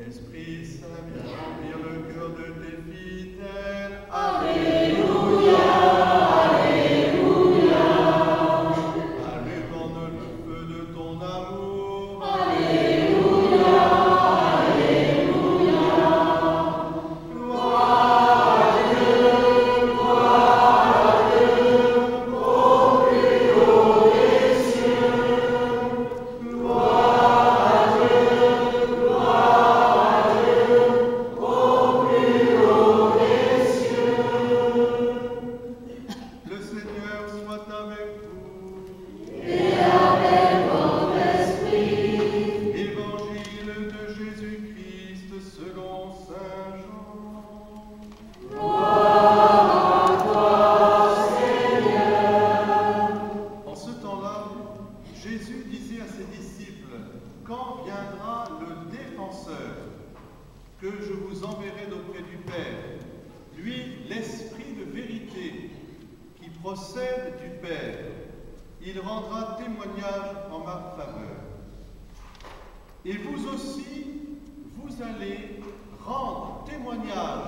Esprit Saint, viens remplir le cœur de tes fidèles. Alléluia, Alléluia. Allume en eux le feu de ton amour. Alléluia, Alléluia. Gloire à Dieu, au plus haut des cieux. Gloire à Dieu, au plus haut des cieux. Le Seigneur soit avec vous. Et avec votre esprit. Évangile de Jésus-Christ selon Saint Jean. Gloire à toi, Seigneur. En ce temps-là, Jésus disait à ses disciples, quand viendra le défenseur, que je vous enverrai d'auprès du Père, lui, l'Esprit de vérité, qui procède du Père, il rendra témoignage en ma faveur. Et vous aussi, vous allez rendre témoignage,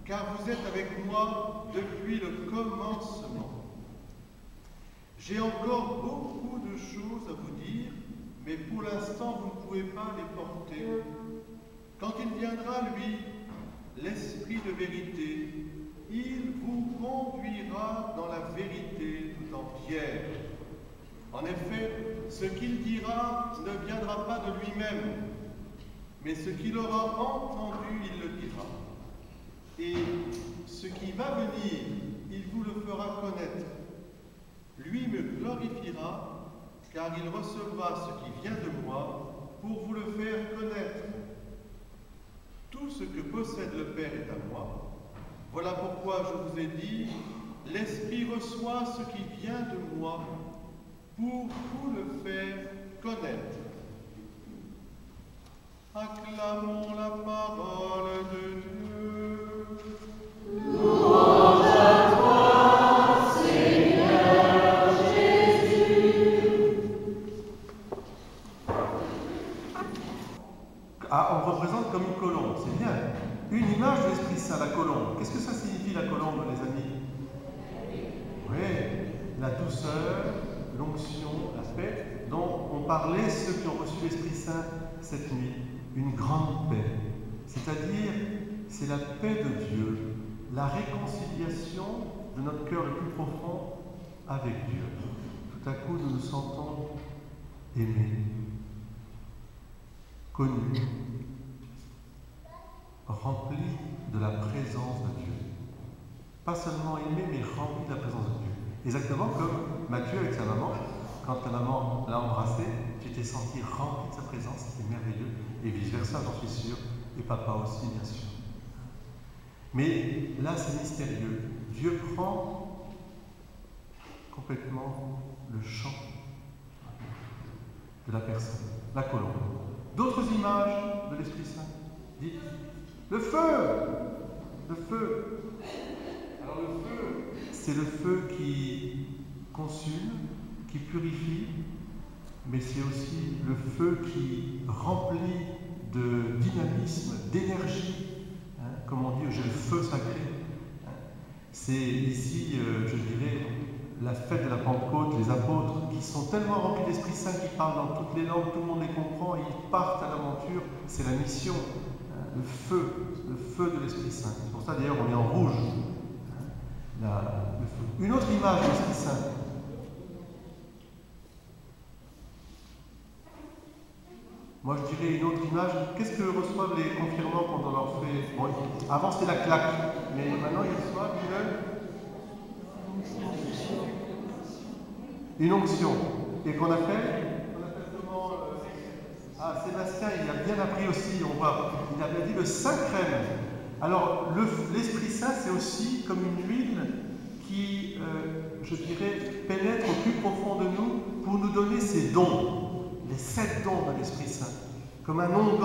car vous êtes avec moi depuis le commencement. J'ai encore beaucoup de choses à vous dire, mais pour l'instant, vous ne pouvez pas les porter. Quand il viendra, lui, l'Esprit de vérité, il vous conduira dans la vérité tout entière. En effet, ce qu'il dira ne viendra pas de lui-même, mais ce qu'il aura entendu, il le dira. Et ce qui va venir, il vous le fera connaître. Lui me glorifiera, car il recevra ce qui vient de moi pour vous le faire connaître. Tout ce que possède le Père est à moi. Voilà pourquoi je vous ai dit, l'Esprit reçoit ce qui vient de moi pour vous le faire connaître. Acclamons la parole de Dieu. Louange à toi, Seigneur Jésus. Ah, on représente comme une colombe, c'est bien. Une image de l'Esprit Saint, la colombe. Qu'est-ce que ça signifie, la colombe, les amis? Oui, la douceur, l'onction, la paix dont ont parlé ceux qui ont reçu l'Esprit Saint cette nuit. Une grande paix. C'est-à-dire, c'est la paix de Dieu, la réconciliation de notre cœur le plus profond avec Dieu. Tout à coup, nous nous sentons aimés, connus, remplis de la présence de Dieu. Pas seulement aimés, mais remplis de la présence de Dieu. Exactement comme Matthieu avec sa maman, quand la maman l'a embrassé, tu t'es senti rempli de sa présence, c'était merveilleux, et vice-versa, j'en suis sûr, et papa aussi, bien sûr. Mais là, c'est mystérieux. Dieu prend complètement le champ de la personne, la colombe. D'autres images de l'Esprit Saint. Dites, le feu! Le feu! Alors le feu, c'est le feu qui consume, qui purifie, mais c'est aussi le feu qui remplit de dynamisme, d'énergie. Comme on dit, j'ai le feu sacré. C'est ici, je dirais, la fête de la Pentecôte, les apôtres qui sont tellement remplis d'Esprit Saint, qui parlent dans toutes les langues, tout le monde les comprend, et ils partent à l'aventure. C'est la mission, le feu de l'Esprit Saint. C'est pour ça d'ailleurs on est en rouge. Le feu. Une autre image de l'Esprit Saint. Moi je dirais une autre image. Qu'est-ce que reçoivent les confirmants quand on leur fait. Bon, avant c'était la claque, mais maintenant ils reçoivent une onction. Et qu'on appelle comment Ah, Sébastien, il a bien appris aussi, on voit. Il avait dit le Saint-Crème. Alors, l'Esprit Saint, c'est aussi comme une huile qui, je dirais, pénètre au plus profond de nous pour nous donner ses dons, les 7 dons de l'Esprit Saint, comme un onguent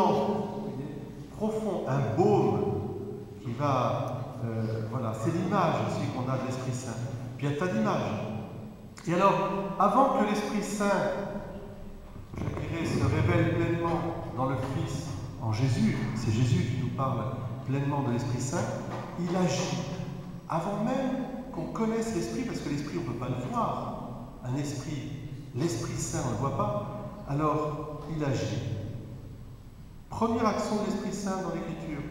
profond, un baume qui va, voilà, c'est l'image aussi qu'on a de l'Esprit Saint. Puis il y a tas d'images. Et alors, avant que l'Esprit Saint, je dirais, se révèle pleinement dans le Fils, en Jésus, c'est Jésus qui nous parle pleinement de l'Esprit Saint, il agit avant même qu'on connaisse l'Esprit, parce que l'Esprit, on ne peut pas le voir. Un esprit, l'Esprit Saint, on ne le voit pas. Alors, il agit. Première action de l'Esprit Saint dans l'Écriture.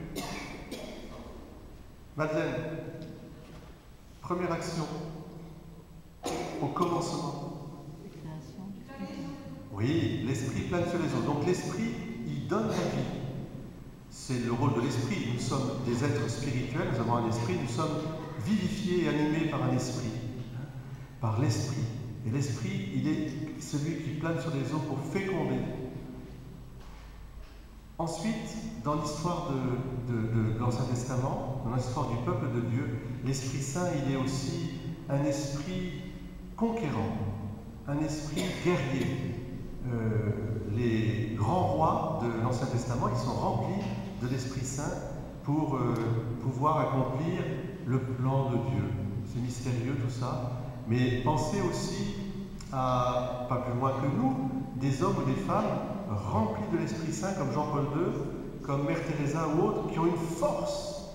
Madeleine, première action au commencement. Oui, l'Esprit plane sur les eaux. Donc l'Esprit, il donne la vie. C'est le rôle de l'Esprit. Nous sommes des êtres spirituels, nous avons un esprit, nous sommes vivifiés et animés par un esprit. Par l'Esprit. Et l'Esprit, il est celui qui plane sur les eaux pour féconder. Ensuite, dans l'histoire de l'Ancien Testament, dans l'histoire du peuple de Dieu, l'Esprit Saint, il est aussi un esprit conquérant, un esprit guerrier. Les grands rois de l'Ancien Testament, ils sont remplis de l'Esprit Saint pour pouvoir accomplir le plan de Dieu. C'est mystérieux tout ça, mais pensez aussi à, pas plus loin que nous, des hommes ou des femmes remplis de l'Esprit Saint comme Jean-Paul II, comme Mère Teresa ou autres, qui ont une force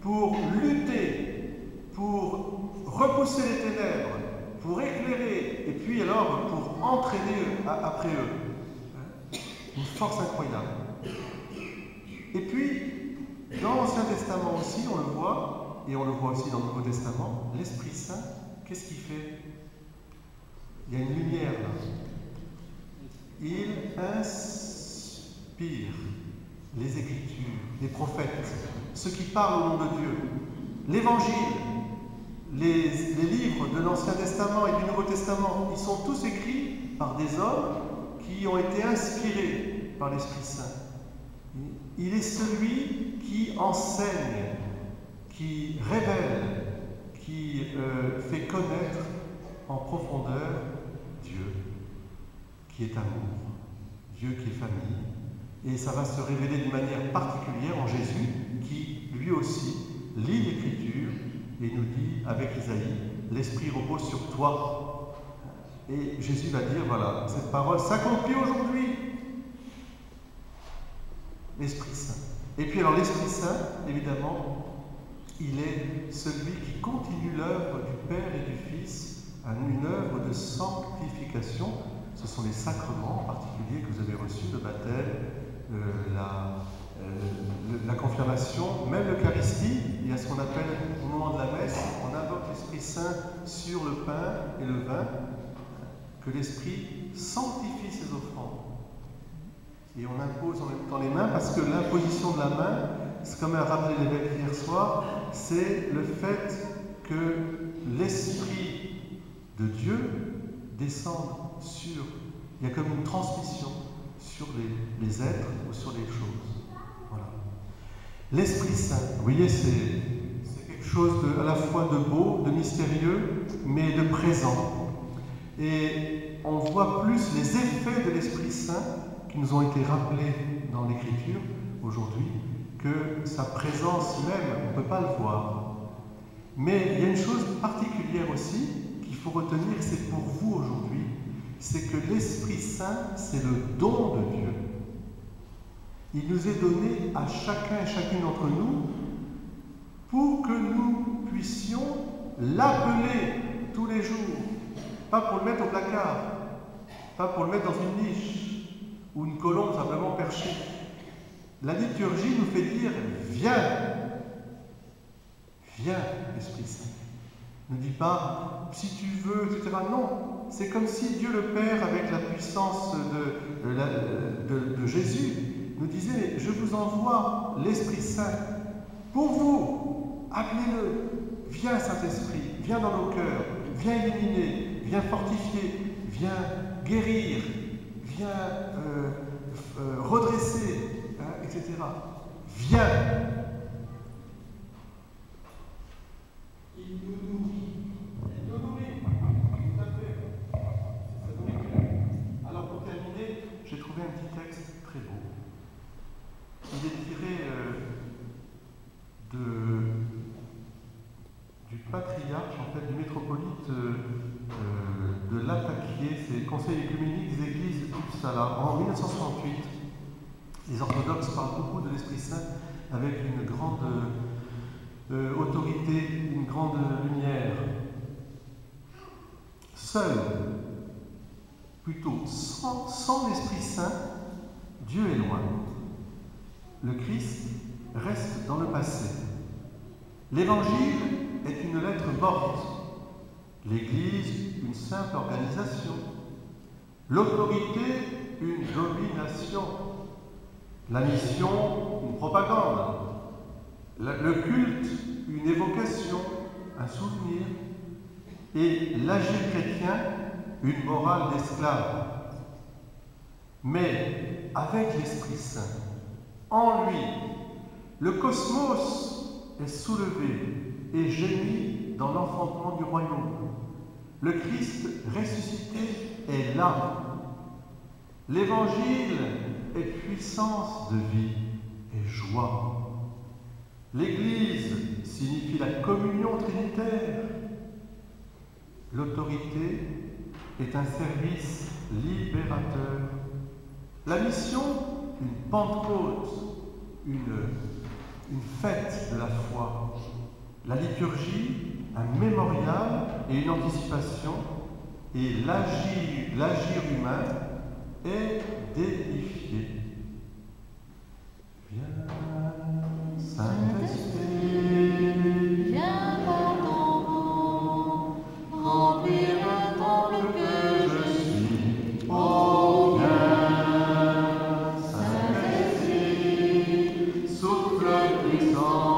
pour lutter, pour repousser les ténèbres, pour éclairer, et puis alors pour entraîner après eux. Une force incroyable. Et puis, dans l'Ancien Testament aussi, on le voit, et on le voit aussi dans le Nouveau Testament, l'Esprit Saint, qu'est-ce qu'il fait? Il y a une lumière là. Il inspire les Écritures, les prophètes, ceux qui parlent au nom de Dieu, l'Évangile, les livres de l'Ancien Testament et du Nouveau Testament, ils sont tous écrits par des hommes qui ont été inspirés par l'Esprit Saint. Il est celui qui enseigne, qui révèle, qui fait connaître en profondeur Dieu, qui est amour, Dieu qui est famille. Et ça va se révéler d'une manière particulière en Jésus, qui lui aussi lit l'Écriture et nous dit avec Isaïe, l'Esprit repose sur toi. Et Jésus va dire, voilà, cette parole s'accomplit aujourd'hui. L'Esprit Saint. Et puis alors l'Esprit Saint, évidemment, il est celui qui continue l'œuvre du Père et du Fils, une œuvre de sanctification. Ce sont les sacrements en particulier que vous avez reçus, le baptême, la confirmation, même l'Eucharistie. Il y a ce qu'on appelle au moment de la messe, on invoque l'Esprit Saint sur le pain et le vin, que l'Esprit sanctifie ses offrandes. Et on impose en même temps les mains, parce que l'imposition de la main, c'est comme a rappelé l'évêque hier soir, c'est le fait que l'Esprit de Dieu descende sur, il y a comme une transmission sur les êtres ou sur les choses. Voilà. L'Esprit Saint, vous voyez, c'est quelque chose à la fois de beau, de mystérieux, mais de présent. Et on voit plus les effets de l'Esprit Saint qui nous ont été rappelés dans l'Écriture aujourd'hui, que sa présence même, on ne peut pas le voir. Mais il y a une chose particulière aussi qu'il faut retenir, c'est pour vous aujourd'hui, c'est que l'Esprit Saint, c'est le don de Dieu. Il nous est donné à chacun et chacune d'entre nous pour que nous puissions l'appeler tous les jours, pas pour le mettre au placard, pas pour le mettre dans une niche ou une colombe simplement perchée. La liturgie nous fait dire « Viens !» Viens, Esprit Saint. Ne dis pas « si tu veux », etc. Non, c'est comme si Dieu le Père, avec la puissance de Jésus, nous disait « Je vous envoie l'Esprit Saint pour vous, appelez-le. Viens, Saint-Esprit, viens dans nos cœurs, viens illuminer, viens fortifier, viens guérir, viens redresser, etc. Viens. Il nous nourrit. Il nous nourrit. Tout à fait. C'est sa nourriture. Alors pour terminer, j'ai trouvé un petit texte très beau. Il est tiré du patriarche, en fait, du métropolite de Lataquié, c'est le Conseil écuménique des Églises d'Uppsala, en 1968. Les orthodoxes parlent beaucoup de l'Esprit Saint avec une grande autorité, une grande lumière. Seul, plutôt sans l'Esprit Saint, Dieu est loin. Le Christ reste dans le passé. L'Évangile est une lettre morte. L'Église, une simple organisation. L'autorité, une domination. La mission, une propagande. Le culte, une évocation, un souvenir. Et l'agir chrétien, une morale d'esclave. Mais avec l'Esprit Saint, en lui, le cosmos est soulevé et gémit dans l'enfantement du royaume. Le Christ ressuscité est là. L'Évangile est puissance de vie et joie. L'Église signifie la communion trinitaire. L'autorité est un service libérateur. La mission, une Pentecôte, une fête de la foi. La liturgie, un mémorial et une anticipation. Et l'agir humain est déifié. Viens, Saint-Esprit, Viens par ton nom, remplir le temple que je suis. Oh, viens, Saint-Esprit, souffle puissant.